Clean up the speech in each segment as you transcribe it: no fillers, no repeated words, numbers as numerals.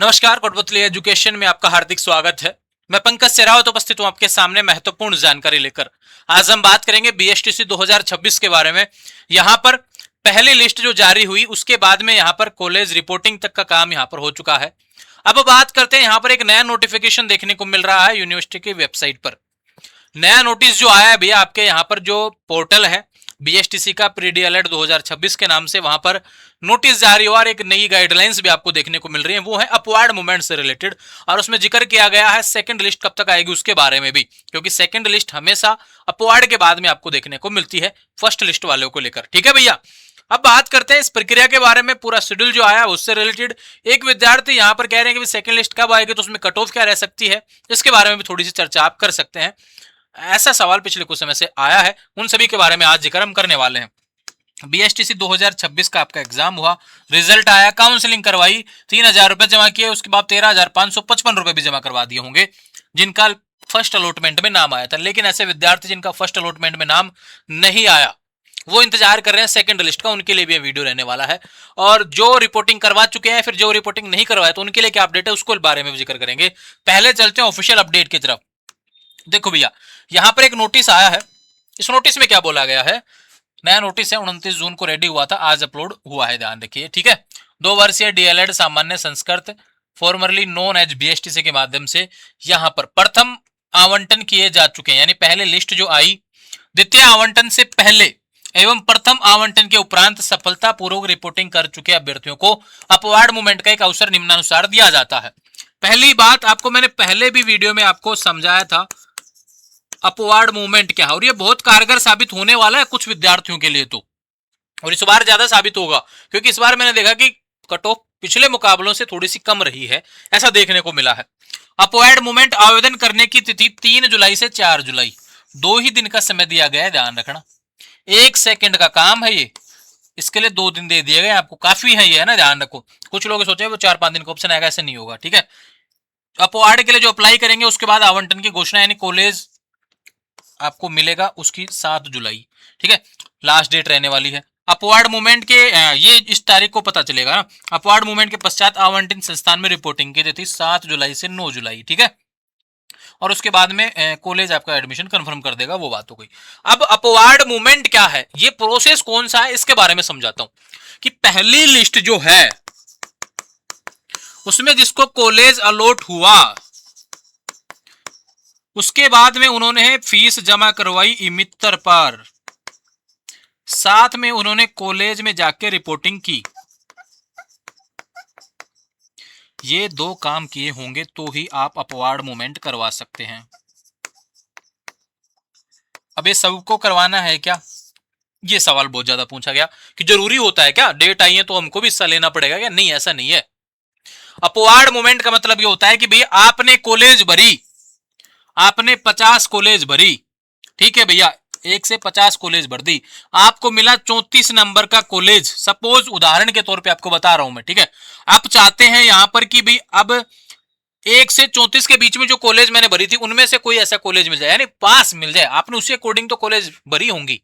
नमस्कार, कोटपुतली एजुकेशन में आपका हार्दिक स्वागत है। मैं पंकज सेरावत उपस्थित हूं आपके सामने महत्वपूर्ण जानकारी लेकर। आज हम बात करेंगे बीएसटीसी 2026 के बारे में। यहां पर पहली लिस्ट जो जारी हुई उसके बाद में यहां पर कॉलेज रिपोर्टिंग तक का काम यहां पर हो चुका है। अब बात करते हैं, यहां पर एक नया नोटिफिकेशन देखने को मिल रहा है यूनिवर्सिटी की वेबसाइट पर। नया नोटिस जो आया है भैया, आपके यहाँ पर जो पोर्टल है बीएसटीसी का प्री डीएलएड 2026 के नाम से, वहां पर नोटिस जारी हुआ और एक नई गाइडलाइंस भी आपको देखने को मिल रही है। वो है अपवार्ड मूवमेंट से रिलेटेड, और उसमें जिक्र किया गया है सेकंड लिस्ट कब तक आएगी उसके बारे में भी, क्योंकि सेकंड लिस्ट हमेशा अपवार्ड के बाद में आपको देखने को मिलती है फर्स्ट लिस्ट वालों को लेकर। ठीक है भैया, अब बात करते हैं इस प्रक्रिया के बारे में। पूरा शेड्यूल जो आया उससे रिलेटेड एक विद्यार्थी यहाँ पर कह रहे हैं कि सेकंड लिस्ट कब आएगी, तो उसमें कट ऑफ क्या रह सकती है, इसके बारे में भी थोड़ी सी चर्चा आप कर सकते हैं। ऐसा सवाल पिछले कुछ समय से आया है, उन सभी के बारे में आज जिक्र हम करने वाले हैं। बीएसटीसी 2026 का आपका एग्जाम हुआ, रिजल्ट आया, काउंसलिंग करवाई, 3,000 रुपए जमा किए, उसके बाद 13,555 रुपए भी जमा करवा दिए होंगे जिनका फर्स्ट अलॉटमेंट में नाम आया था। लेकिन ऐसे विद्यार्थी जिनका फर्स्ट अलॉटमेंट में नाम नहीं आया, वो इंतजार कर रहे हैं सेकंड लिस्ट का, उनके लिए भी वीडियो रहने वाला है। और जो रिपोर्टिंग करवा चुके हैं, फिर जो रिपोर्टिंग नहीं करवाए, तो उनके लिए क्या अपडेट है उसको बारे में भी जिक्र करेंगे। पहले चलते हैं ऑफिशियल अपडेट की तरफ। देखो भैया, यहां पर एक नोटिस आया है। इस नोटिस में क्या बोला गया है, नया नोटिस है, 29 जून को रेडी हुआ था, आज अपलोड हुआ है, ध्यान रखिए। ठीक है, 2 वर्षीय डीएलएड सामान्य Sanskrit formerly known as BSTC के माध्यम से यहां पर प्रथम आवंटन किए जा चुके हैं। यानी पहले लिस्ट जो आई, द्वितीय आवंटन से पहले एवं प्रथम आवंटन के उपरांत सफलतापूर्वक रिपोर्टिंग कर चुके अभ्यर्थियों को अपवार्ड मूवमेंट का एक अवसर निम्नानुसार दिया जाता है। पहली बात आपको मैंने पहले भी वीडियो में आपको समझाया था, अपवार्ड मूवमेंट क्या है, और ये बहुत कारगर साबित होने वाला है कुछ विद्यार्थियों के लिए तो, और इस बार ज्यादा साबित होगा, क्योंकि इस बार मैंने देखा कि कट ऑफ पिछले मुकाबलों से थोड़ी सी कम रही है, ऐसा देखने को मिला है। अपवार्ड मूवमेंट आवेदन करने की तिथि 3 जुलाई से 4 जुलाई, 2 ही दिन का समय दिया गया है, ध्यान रखना। 1 सेकंड का काम है ये, इसके लिए 2 दिन दे दिए गए आपको, काफी है ये, है ना, ध्यान रखो। कुछ लोग सोचे वो 4-5 दिन का ऑप्शन आएगा, ऐसे नहीं होगा। ठीक है, अपवार्ड के लिए जो अप्लाई करेंगे उसके बाद आवंटन की घोषणा, यानी कॉलेज आपको मिलेगा उसकी 7 जुलाई। ठीक है, लास्ट डेट रहने वाली है। अपवार्ड मूवमेंट के ये इस तारीख को पता चलेगा ना, अपवार्ड मूवमेंट के पश्चात आवंटन संस्थान में रिपोर्टिंग की तिथि 7 जुलाई से 9 जुलाई। ठीक है, और उसके बाद में कॉलेज आपका एडमिशन कंफर्म कर देगा, वो बात हो गई। अब अपवार्ड मूवमेंट क्या है, ये प्रोसेस कौन सा है, इसके बारे में समझाता हूं। कि पहली लिस्ट जो है उसमें जिसको कॉलेज अलॉट हुआ, उसके बाद में उन्होंने फीस जमा करवाई इमित्र पर, साथ में उन्होंने कॉलेज में जाके रिपोर्टिंग की। ये 2 काम किए होंगे तो ही आप अपवार्ड मूवमेंट करवा सकते हैं। अब ये सबको करवाना है क्या, ये सवाल बहुत ज्यादा पूछा गया कि जरूरी होता है क्या, डेट आई है तो हमको भी हिस्सा लेना पड़ेगा क्या। नहीं, ऐसा नहीं है। अपवार्ड मूवमेंट का मतलब ये होता है कि भैया आपने कॉलेज भरी, आपने 50 कॉलेज भरी, ठीक है भैया, 1 से 50 कॉलेज भर दी, आपको मिला 34 नंबर का कॉलेज, सपोज उदाहरण के तौर पे आपको बता रहा हूं मैं। ठीक है, आप चाहते हैं यहां पर कि भाई अब 1 से 34 के बीच में जो कॉलेज मैंने भरी थी उनमें से कोई ऐसा कॉलेज मिल जाए, यानी पास मिल जाए। आपने उसी अकॉर्डिंग तो कॉलेज भरी होंगी।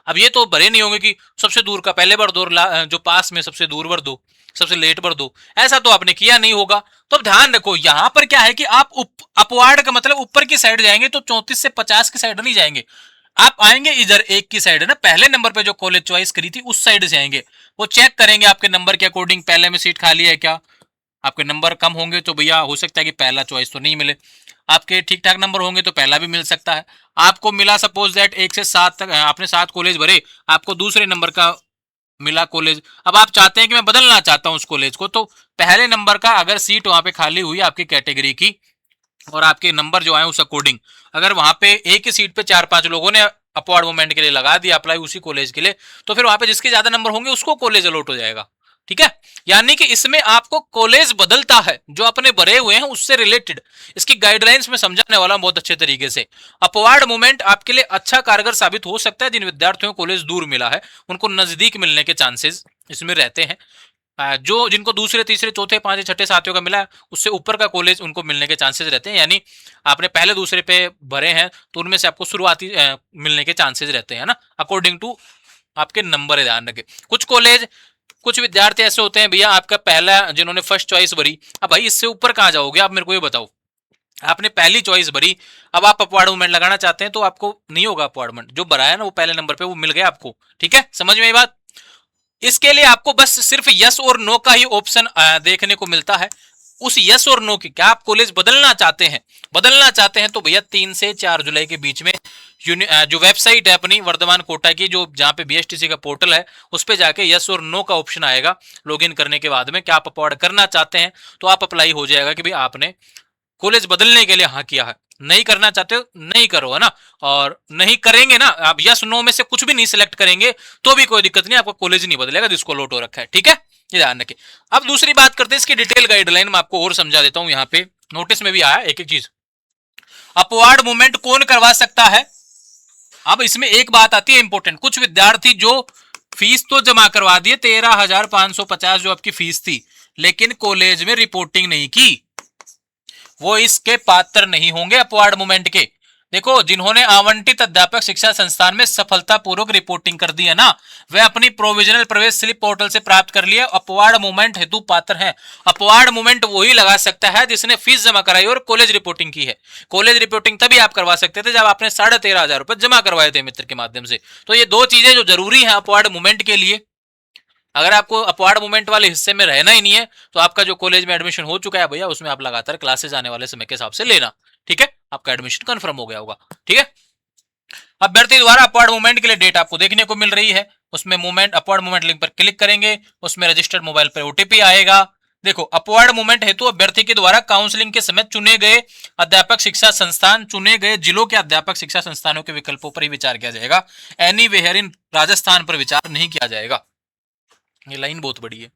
अब ये तो भरे नहीं होंगे कि सबसे दूर का पहले भर दो, जो पास में सबसे दूर भर दो, सबसे लेट भर दो, ऐसा तो आपने किया नहीं होगा। तो अब ध्यान रखो, यहां पर क्या है कि आप अपवार्ड का मतलब ऊपर की साइड जाएंगे, तो 34 से 50 की साइड नहीं जाएंगे, आप आएंगे इधर 1 की साइड है ना, पहले नंबर पे जो कॉलेज चॉइस करी थी उस साइड से आएंगे। वो चेक करेंगे आपके नंबर के अकॉर्डिंग पहले में सीट खाली है क्या। आपके नंबर कम होंगे तो भैया हो सकता है कि पहला चॉइस तो नहीं मिले, आपके ठीक ठाक नंबर होंगे तो पहला भी मिल सकता है। आपको मिला सपोज दैट 1 से 7 तक, आपने 7 कॉलेज भरे, आपको दूसरे नंबर का मिला कॉलेज। अब आप चाहते हैं कि मैं बदलना चाहता हूं उस कॉलेज को, तो पहले नंबर का अगर सीट वहां पे खाली हुई आपकी कैटेगरी की और आपके नंबर जो आए उस अकॉर्डिंग, अगर वहां पे एक ही सीट पे 4-5 लोगों ने अपवार्ड मूवमेंट के लिए लगा दिया अप्लाई उसी कॉलेज के लिए, तो फिर वहां पे जिसके ज्यादा नंबर होंगे उसको कॉलेज अलॉट हो जाएगा। ठीक है, यानी कि इसमें आपको कॉलेज बदलता है जो अपने भरे हुए हैं उससे रिलेटेड, इसकी गाइडलाइंस में समझाने वाला बहुत अच्छे तरीके से। अपवार्ड मूवमेंट आपके लिए अच्छा कारगर साबित हो सकता है। जिन विद्यार्थियों को कॉलेज दूर मिला है उनको नजदीक मिलने के चांसेस इसमें रहते हैं। जो जिनको दूसरे तीसरे चौथे पांचवें छठे साथियों का मिला है उससे ऊपर का कॉलेज उनको मिलने के चांसेस रहते हैं। यानी आपने पहले दूसरे पे भरे हैं तो उनमें से आपको शुरुआती मिलने के चांसेस रहते हैं ना, अकॉर्डिंग टू आपके नंबर है, ध्यान रखें। कुछ कॉलेज कुछ विद्यार्थी ऐसे होते हैं भैया, आपका पहला जिन्होंने फर्स्ट चॉइस भरी, अब भाई इससे ऊपर कहाँ जाओगे आप, मेरे को ये बताओ। आपने पहली चॉइस भरी, अब आप अपवार्ड मूवमेंट लगाना चाहते हैं तो आपको नहीं होगा अपवार्ड मूवमेंट, जो भरा है ना वो पहले नंबर पे वो मिल गया आपको, ठीक है, समझ में ये बात। इसके लिए आपको बस सिर्फ यस और नो का ही ऑप्शन देखने को मिलता है। उस यस और नो की, क्या आप कॉलेज बदलना चाहते हैं, बदलना चाहते हैं तो भैया 3 से 4 जुलाई के बीच में जो वेबसाइट है अपनी वर्धमान कोटा की, जो जहां पे बीएसटीसी का पोर्टल है, उस पे जाके यस और नो का ऑप्शन आएगा लॉगिन करने के बाद में, क्या आप अपवार्ड करना चाहते हैं तो आप अप्लाई हो जाएगा कि भाई आपने कॉलेज बदलने के लिए हाँ किया है। नहीं करना चाहते हो नहीं करो, है ना। और नहीं करेंगे ना आप, यस नो में से कुछ भी नहीं सिलेक्ट करेंगे तो भी कोई दिक्कत नहीं, आपका कॉलेज नहीं बदलेगा जिसको अलॉट हो रखा है, ठीक है, ये ध्यान रखें। अब दूसरी बात करते हैं इसकी डिटेल गाइडलाइन में, आपको और समझा देता हूं। यहाँ पे नोटिस में भी आया एक एक चीज, अपवार्ड मूवमेंट कौन करवा सकता है। अब इसमें एक बात आती है इंपॉर्टेंट, कुछ विद्यार्थी जो फीस तो जमा करवा दिए 13,550 जो आपकी फीस थी, लेकिन कॉलेज में रिपोर्टिंग नहीं की, वो इसके पात्र नहीं होंगे अपवार्ड मूवमेंट के। देखो, जिन्होंने आवंटित अध्यापक शिक्षा संस्थान में सफलतापूर्वक रिपोर्टिंग कर दी है ना, वे अपनी प्रोविजनल प्रवेश स्लिप पोर्टल से प्राप्त कर लिए, अपवार्ड मूवमेंट हेतु पात्र हैं। अपवार्ड मूवमेंट वही लगा सकता है जिसने फीस जमा कराई और कॉलेज रिपोर्टिंग की है। कॉलेज रिपोर्टिंग तभी आप करवा सकते थे जब आपने 13,500 रुपए जमा करवाए थे मित्र के माध्यम से। तो ये दो चीजें जो जरूरी है अपवार्ड मूवमेंट के लिए। अगर आपको अपवार्ड मूवमेंट वाले हिस्से में रहना ही नहीं है तो आपका जो कॉलेज में एडमिशन हो चुका है भैया, उसमें आप लगातार क्लासेस आने वाले समय के हिसाब से लेना, ठीक है, आपका एडमिशन कंफर्म हो गया होगा, ठीक है। अभ्यर्थी द्वारा अपवार्ड मूवमेंट के लिए डेट आपको देखने को मिल रही है, उसमें मूवमेंट अपवार्ड मूवमेंट लिंक पर क्लिक करेंगे, उसमें रजिस्टर्ड मोबाइल पर ओटीपी आएगा। देखो, अपवार्ड मूवमेंट हेतु अभ्यर्थी के द्वारा काउंसलिंग के समय चुने गए अध्यापक शिक्षा संस्थान, चुने गए जिलों के अध्यापक शिक्षा संस्थानों के विकल्पों पर ही विचार किया जाएगा। एनी वेयर इन राजस्थान पर विचार नहीं किया जाएगा। ये लाइन बहुत बड़ी है,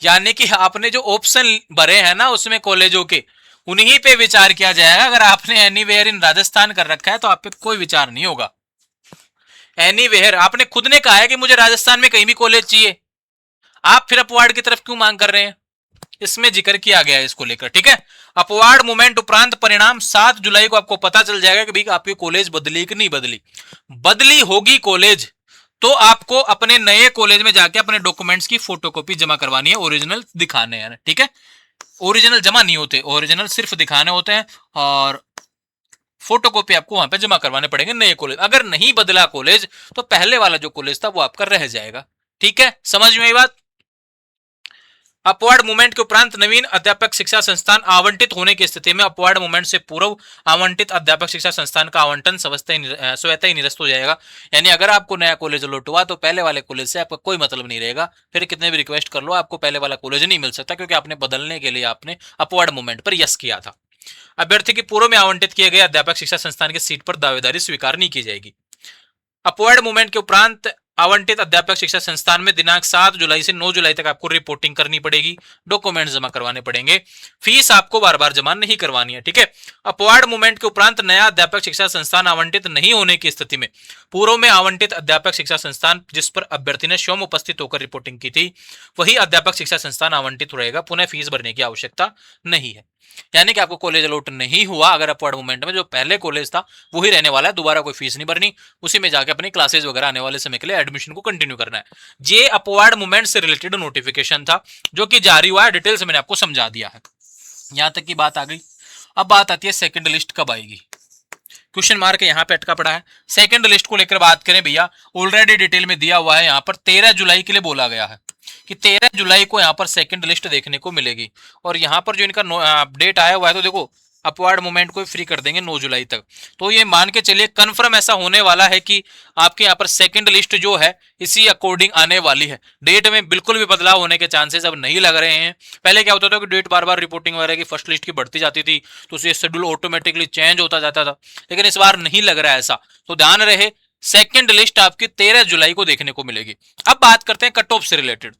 यानी कि आपने जो ऑप्शन भरे हैं ना उसमें कॉलेजों के, उन्हीं पे विचार किया जाएगा। अगर आपने एनीवेयर इन राजस्थान कर रखा है तो आप पे कोई विचार नहीं होगा। एनीवेयर आपने खुद ने कहा है कि मुझे राजस्थान में कहीं भी कॉलेज चाहिए, आप फिर अपवार्ड की तरफ क्यों मांग कर रहे हैं, इसमें जिक्र किया गया है इसको लेकर, ठीक है। अपवार्ड मूवमेंट उपरांत परिणाम 7 जुलाई को आपको पता चल जाएगा कि भाई आपकी कॉलेज बदली कि नहीं बदली। बदली होगी कॉलेज तो आपको अपने नए कॉलेज में जाके अपने डॉक्यूमेंट्स की फोटोकॉपी जमा करवानी है, ओरिजिनल दिखाने हैं, ठीक है। ओरिजिनल जमा नहीं होते, ओरिजिनल सिर्फ दिखाने होते हैं और फोटोकॉपी आपको वहां पे जमा करवाने पड़ेंगे नए कॉलेज। अगर नहीं बदला कॉलेज तो पहले वाला जो कॉलेज था वो आपका रह जाएगा, ठीक है, समझ में आई बात। अपवार्ड मूवमेंट के उपरांत नवीन अध्यापक शिक्षा संस्थान आवंटित होने की स्थिति में अपवार्ड मूवमेंट से पूर्व आवंटित अध्यापक शिक्षा संस्थान का आवंटन स्वतः ही निरस्त हो जाएगा। यानी अगर आपको नया कॉलेज अलॉट हुआ तो पहले वाले कॉलेज से आपका कोई मतलब नहीं रहेगा, फिर कितने भी रिक्वेस्ट कर लो आपको पहले वाला कॉलेज नहीं मिल सकता, क्योंकि आपने बदलने के लिए आपने अपवार्ड मूवमेंट पर यस किया था। अभ्यर्थी की पूर्व में आवंटित किए गए अध्यापक शिक्षा संस्थान की सीट पर दावेदारी स्वीकार नहीं की जाएगी। अपवार्ड मूवमेंट के उपरांत आवंटित अध्यापक शिक्षा संस्थान में दिनांक 7 जुलाई से 9 जुलाई तक आपको रिपोर्टिंग करनी पड़ेगी, डॉक्यूमेंट्स जमा करवाने पड़ेंगे, फीस आपको बार बार जमा नहीं करवानी है, ठीक है। अपवार्ड मूवमेंट के उपरांत नया अध्यापक शिक्षा संस्थान आवंटित नहीं होने की स्थिति में पूर्व में आवंटित अध्यापक शिक्षा संस्थान जिस पर अभ्यर्थी ने स्वयं उपस्थित होकर रिपोर्टिंग की थी वही अध्यापक शिक्षा संस्थान आवंटित रहेगा, पुनः फीस भरने की आवश्यकता नहीं है। यानी कि आपको कॉलेज अलॉट नहीं हुआ अगर अपवार्ड मूवमेंट में, जो पहले कॉलेज था वही रहने वाला है, दोबारा कोई फीस नहीं भरनी, उसी में जाके अपनी क्लासेस वगैरह आने वाले समय के लिए एडमिशन को कंटिन्यू करना है। ये अपवार्ड मूवमेंट से रिलेटेड नोटिफिकेशन था जो कि जारी हुआ है, डिटेल से मैंने आपको समझा दिया है, यहां तक की बात आ गई। अब बात आती है सेकंड लिस्ट कब आएगी, क्वेश्चन मार्क यहाँ पे अटका पड़ा है। सेकंड लिस्ट को लेकर बात करें भैया, ऑलरेडी डिटेल में दिया हुआ है, यहाँ पर 13 जुलाई के लिए बोला गया है कि 13 जुलाई को यहाँ पर सेकंड लिस्ट देखने को मिलेगी। और यहाँ पर जो इनका अपडेट आया हुआ है तो देखो अपवार्ड मूवमेंट को फ्री कर देंगे 9 जुलाई तक, तो ये मान के चलिए कंफर्म ऐसा होने वाला है कि आपके यहाँ पर सेकंड लिस्ट जो है इसी अकॉर्डिंग आने वाली है। डेट में बिल्कुल भी बदलाव होने के चांसेस अब नहीं लग रहे हैं। पहले क्या होता था कि डेट बार बार रिपोर्टिंग वगैरह की फर्स्ट लिस्ट की बढ़ती जाती थी तो ये शेड्यूल ऑटोमेटिकली चेंज होता जाता था, लेकिन इस बार नहीं लग रहा है ऐसा, तो ध्यान रहे सेकंड लिस्ट आपकी 13 जुलाई को देखने को मिलेगी। अब बात करते हैं कट ऑफ से रिलेटेड।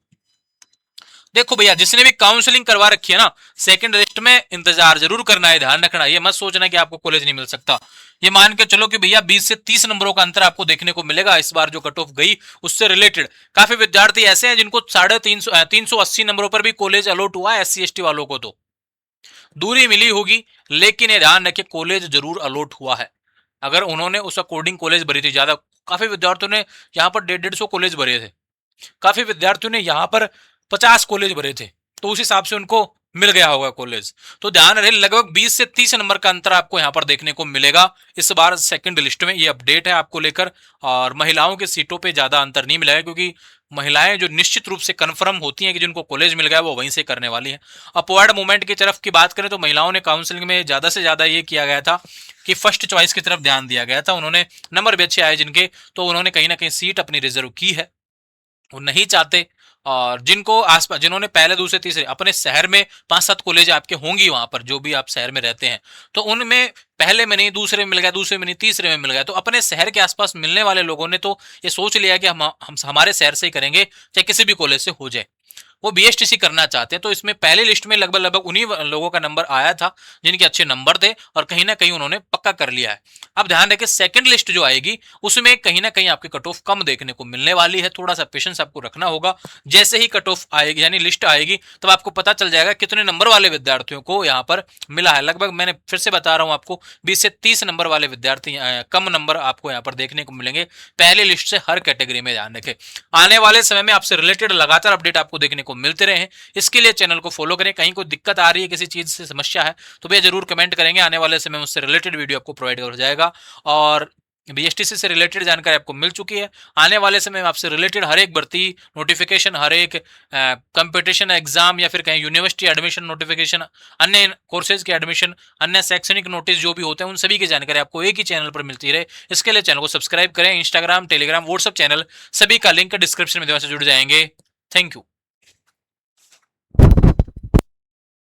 देखो भैया, जिसने भी काउंसलिंग करवा रखी है ना, सेकंड लिस्ट में इंतजार जरूर करना है, ध्यान रखना, ये मत सोचना कि आपको कॉलेज नहीं मिल सकता। ये मान के चलो कि भैया 20 से 30 नंबरों का अंतर आपको देखने को मिलेगा इस बार जो कट ऑफ गई उससे रिलेटेड। काफी विद्यार्थी ऐसे हैं जिनको 380 नंबरों पर भी कॉलेज अलॉट हुआ है, SC ST वालों को तो दूरी मिली होगी, लेकिन ये ध्यान रखिए कॉलेज जरूर अलॉट हुआ है। अगर उन्होंने उस अकॉर्डिंग कॉलेज भरी थी, ज्यादा काफी विद्यार्थियों ने यहाँ पर 150-150 कॉलेज भरे थे, काफी विद्यार्थियों ने यहाँ पर 50 कॉलेज भरे थे, तो उस हिसाब से उनको मिल गया होगा कॉलेज। तो ध्यान रहे, लगभग 20 से 30 नंबर का अंतर आपको यहाँ पर देखने को मिलेगा इस बार सेकंड लिस्ट में। ये अपडेट है आपको लेकर। और महिलाओं की सीटों पे ज्यादा अंतर नहीं मिलेगा, क्योंकि महिलाएं जो निश्चित रूप से कंफर्म होती हैं कि जिनको कॉलेज मिल गया वो वहीं से करने वाली हैं। अपवर्ड मूवमेंट की तरफ की बात करें तो महिलाओं ने काउंसलिंग में ज्यादा से ज्यादा ये किया गया था कि फर्स्ट चॉइस की तरफ ध्यान दिया गया था। उन्होंने नंबर भी अच्छे आए जिनके, तो उन्होंने कहीं ना कहीं सीट अपनी रिजर्व की है। वो नहीं चाहते, और जिनको आसपास, जिन्होंने पहले दूसरे तीसरे अपने शहर में 5-7 कॉलेज आपके होंगी वहां पर, जो भी आप शहर में रहते हैं, तो उनमें पहले में नहीं दूसरे में मिल गया, दूसरे में नहीं तीसरे में मिल गया, तो अपने शहर के आसपास मिलने वाले लोगों ने तो ये सोच लिया कि हम हमारे शहर से ही करेंगे, चाहे किसी भी कॉलेज से हो जाए। वो बीएसटीसी करना चाहते हैं। तो इसमें पहली लिस्ट में लगभग लगभग उन्हीं लोगों का नंबर आया था जिनके अच्छे नंबर थे, और कहीं ना कहीं उन्होंने पक्का कर लिया है। अब ध्यान रखें, सेकंड लिस्ट जो आएगी उसमें कहीं ना कहीं आपकी कट ऑफ कम देखने को मिलने वाली है। थोड़ा सा पेशेंस आपको रखना होगा। जैसे ही कट ऑफ आएगी यानी लिस्ट आएगी, तब आपको पता चल जाएगा कितने नंबर वाले विद्यार्थियों को यहाँ पर मिला है। लगभग मैंने फिर से बता रहा हूँ आपको, 20 से 30 नंबर वाले विद्यार्थी कम नंबर आपको यहाँ पर देखने को मिलेंगे पहली लिस्ट से हर कैटेगरी में। ध्यान रखें, आने वाले समय में आपसे रिलेटेड लगातार अपडेट आपको देखने को मिलते रहे। इसके लिए चैनल को फॉलो करें। कहीं कोई दिक्कत आ रही है, किसी चीज से समस्या है, तो भैया जरूर कमेंट करेंगे। आने वाले समय में उससे रिलेटेड वीडियो आपको प्रोवाइड हो जाएगा। और बीएसटीसी से रिलेटेड जानकारी आपको मिल चुकी है। आने वाले समय में आपसे रिलेटेड हर एक भर्ती नोटिफिकेशन, हर एक कंपटीशन एग्जाम, या फिर कहीं यूनिवर्सिटी एडमिशन नोटिफिकेशन, अन्य कोर्सेज के एडमिशन, अन्य शैक्षणिक नोटिस जो भी होते हैं, उन सभी की जानकारी आपको एक ही चैनल पर मिलती रहे, इसके लिए चैनल को सब्सक्राइब करें। इंस्टाग्राम, टेलीग्राम, व्हाट्सएप चैनल, सभी का लिंक डिस्क्रिप्शन में से जुड़ जाएंगे। Thank you.